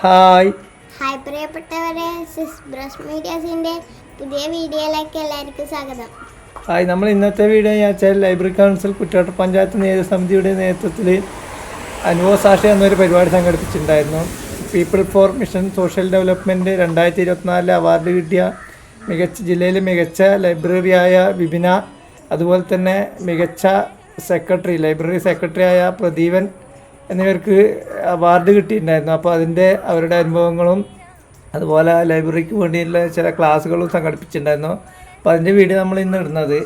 Hi പ്രിയപ്പെട്ടവരെ, brush മീഡിയാസിൻ്റെ പുതിയ വീഡിയോയിലേക്ക് എല്ലാവർക്കും സ്വാഗതം. ഹായ്. നമ്മൾ ഇന്നത്തെ വീഡിയോ ഞാൻ വെച്ചാൽ ലൈബ്രറി കൗൺസിൽ കുറ്റ്യാട്ടൂർ പഞ്ചായത്ത് നേതൃസമിതിയുടെ നേതൃത്വത്തിൽ അനുഭവ സാക്ഷി എന്നൊരു പരിപാടി സംഘടിപ്പിച്ചിട്ടുണ്ടായിരുന്നു. People for mission social development 2024 award കിട്ടിയ ജില്ലയിലെ മികച്ച ലൈബ്രറിയായ വിപിന, അതുപോലെ തന്നെ മികച്ച ലൈബ്രറി സെക്രട്ടറിയായ പ്രദീപൻ എന്നിവർക്ക് അവാർഡ് കിട്ടിയിട്ടുണ്ടായിരുന്നു. അപ്പോൾ അവരുടെ അനുഭവങ്ങളും അതുപോലെ ലൈബ്രറിക്ക് വേണ്ടിയുള്ള ചില ക്ലാസ്സുകളും സംഘടിപ്പിച്ചിട്ടുണ്ടായിരുന്നു. അപ്പോൾ അതിൻ്റെ വീഡിയോ നമ്മൾ ഇന്ന് ഇടുന്നത്.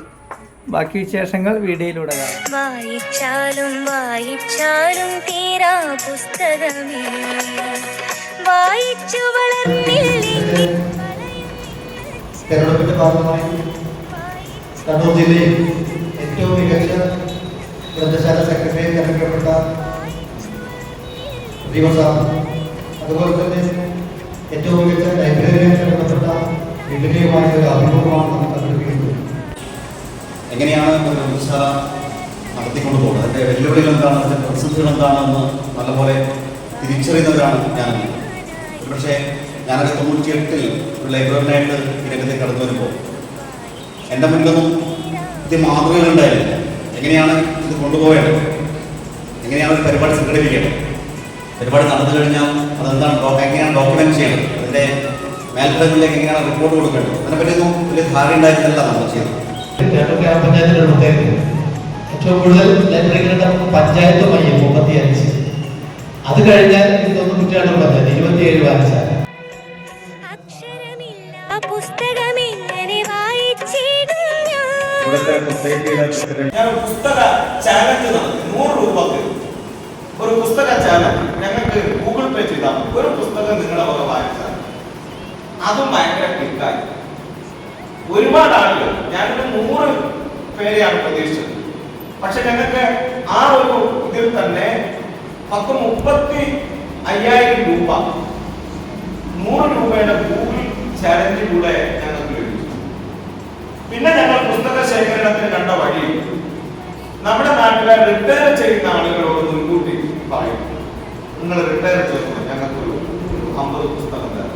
ബാക്കി വിശേഷങ്ങൾ വീഡിയോയിലൂടെ കാണാം. വായിച്ചാലും വായിച്ചാലും തീരാ പുസ്തകമേ, വായിച്ചു വളർന്നില്ലെങ്കിൽ തെരഞ്ഞെടുപ്പിന്റെ ഭാഗമായി കണ്ണൂർ ജില്ലയിൽ ഏറ്റവും മികച്ച ഗ്രന്ഥശാല സെക്രട്ടറി തെരഞ്ഞെടുക്കപ്പെട്ട അതുപോലെ തന്നെ ഏറ്റവും മികച്ച ലൈബ്രറിയുമായി ബന്ധപ്പെട്ട വിപുലമായ ഒരു അഭിമുഖമാണ് നമ്മൾ സംഘടിപ്പിക്കുന്നത്. എങ്ങനെയാണ് ഒരു ഗ്രന്ഥശാല നടത്തിക്കൊണ്ടു പോകുന്നത്, അതിൻ്റെ വെല്ലുവിളികൾ എന്താണ്, അതിൻ്റെ പ്രതിസന്ധികൾ എന്താണെന്ന് നല്ലപോലെ തിരിച്ചറിയുന്നവരാണ് ഞാൻ. പക്ഷേ ഞാനൊരു 98 ഒരു ലൈബ്രറിനായിട്ട് ഈ രംഗത്തേക്ക് കടന്നു വരുമ്പോൾ എൻ്റെ മുന്നിലൊന്നും ഇത് മാതൃകകളുണ്ടായിരുന്നില്ല. എങ്ങനെയാണ് ഇത് കൊണ്ടുപോകേണ്ടത്, എങ്ങനെയാണ് ഒരു പരിപാടി സംഘടിപ്പിക്കേണ്ടത്, പരിപാടി നടന്നു കഴിഞ്ഞാൽ അതെന്താണ് എങ്ങനെയാണ് ഡോക്യുമെന്റ് ചെയ്യേണ്ടത്, അതിൻ്റെ മേൽത്തരങ്ങളിലേക്ക് എങ്ങനെയാണ് റിപ്പോർട്ട് കൊടുക്കേണ്ടത്, അതിനെപ്പറ്റിയൊന്നും വലിയ ധാരണ ഉണ്ടായിരുന്നില്ല നമ്മൾ ചെയ്യുന്നത്. ഗ്രാമപഞ്ചായത്തിലുള്ള പ്രത്യേകത ഏറ്റവും കൂടുതൽ ലൈബ്രറികളുടെ പഞ്ചായത്ത് മയ്യം 35, അത് കഴിഞ്ഞാൽ ഇതൊന്നും കുറ്റ്യാട്ടൂർ പഞ്ചായത്ത് 27 വായിച്ചാൽ ഞാൻ പുസ്തക ചാലഞ്ച് നടത്തി 100 രൂപക്ക് ഒരു പുസ്തക ചാലഞ്ച് ഞങ്ങൾക്ക് ഗൂഗിൾ പേ ചെയ്താൽ ഒരു പുസ്തകം നിങ്ങളുടെ വക വായിച്ചാൽ അതും ഭയങ്കര ക്ലിക്കായി. ഒരുപാട് ആളുകൾ, ഞാനൊരു 100 പേരെയാണ് പ്രതീക്ഷിച്ചത്. പക്ഷെ ഞങ്ങൾക്ക് ആ ഒരു ഇതിൽ തന്നെ 35,000 രൂപ 100 രൂപയുടെ ഗൂഗിൾ ചാലഞ്ചിലൂടെ ഞങ്ങൾക്ക് ലഭിച്ചു. പിന്നെ ഞങ്ങൾ പുസ്തക ശേഖരണത്തിന് കണ്ട വഴി നമ്മുടെ നാട്ടിലെ റിട്ടയർ ചെയ്യുന്ന ആളുകളോട് മുൻകൂട്ടി പറയും, നിങ്ങൾ റിട്ടയർ ചെയ്യുന്നു, ഞങ്ങൾക്കൊരു 50 പുസ്തകം തരാം.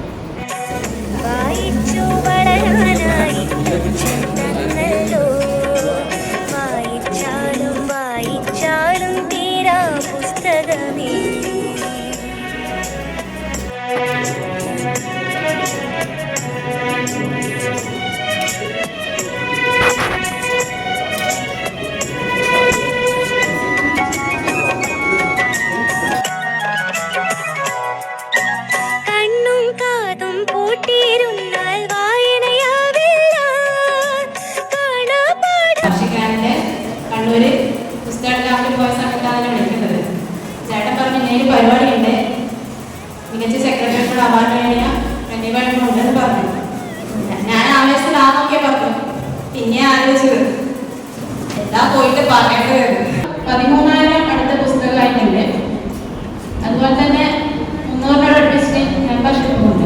വായിച്ചാലും വായിച്ചാലും തീരാ പുസ്തകമേ. കണ്ണൂര് പുസ്തകത്തിലാക്കി പോയ സമയത്താണ് വിളിക്കുന്നത്. ചേട്ടൻ പറഞ്ഞു ഇങ്ങനെ പരിപാടിയുണ്ട്, മികച്ച സെക്രട്ടറിയുടെ അവാർഡ് നേടിയ ഉണ്ടെന്ന് പറഞ്ഞു. ഞാൻ ആവേശത്തിലാന്നൊക്കെ പറഞ്ഞു. പിന്നെ ആലോചിച്ചത് എന്താ പോയിട്ട് പറയേണ്ടത്. 13,000 അടുത്ത പുസ്തകമായിട്ടുണ്ട്. അതുപോലെ തന്നെ 300 അടുപ്പിച്ച് മെമ്പർഷിപ്പും ഉണ്ട്.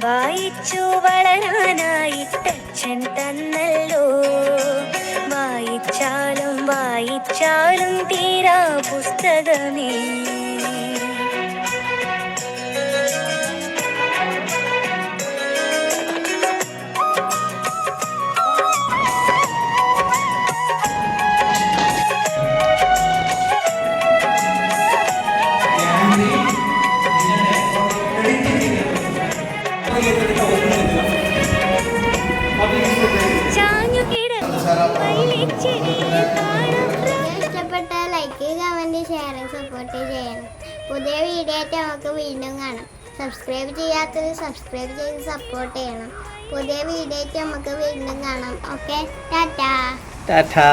വായിച്ചു വളരാനായിട്ടച്ഛൻ തന്നല്ലോ, വായിച്ചാലും വായിച്ചാലും തീരാ പുസ്തകമേ. ഇഷ്ടപ്പെട്ട ലൈക്ക്, കമൻറ്റ്, ഷെയർ, സപ്പോർട്ട് ചെയ്യണം. പുതിയ വീഡിയോ ആയിട്ട് നമുക്ക് വീണ്ടും കാണാം. സബ്സ്ക്രൈബ് ചെയ്യാത്തത് സബ്സ്ക്രൈബ് ചെയ്ത് സപ്പോർട്ട് ചെയ്യണം. പുതിയ വീഡിയോ ആയിട്ട് നമുക്ക് വീണ്ടും കാണാം. ഓക്കെ, ടാറ്റാ.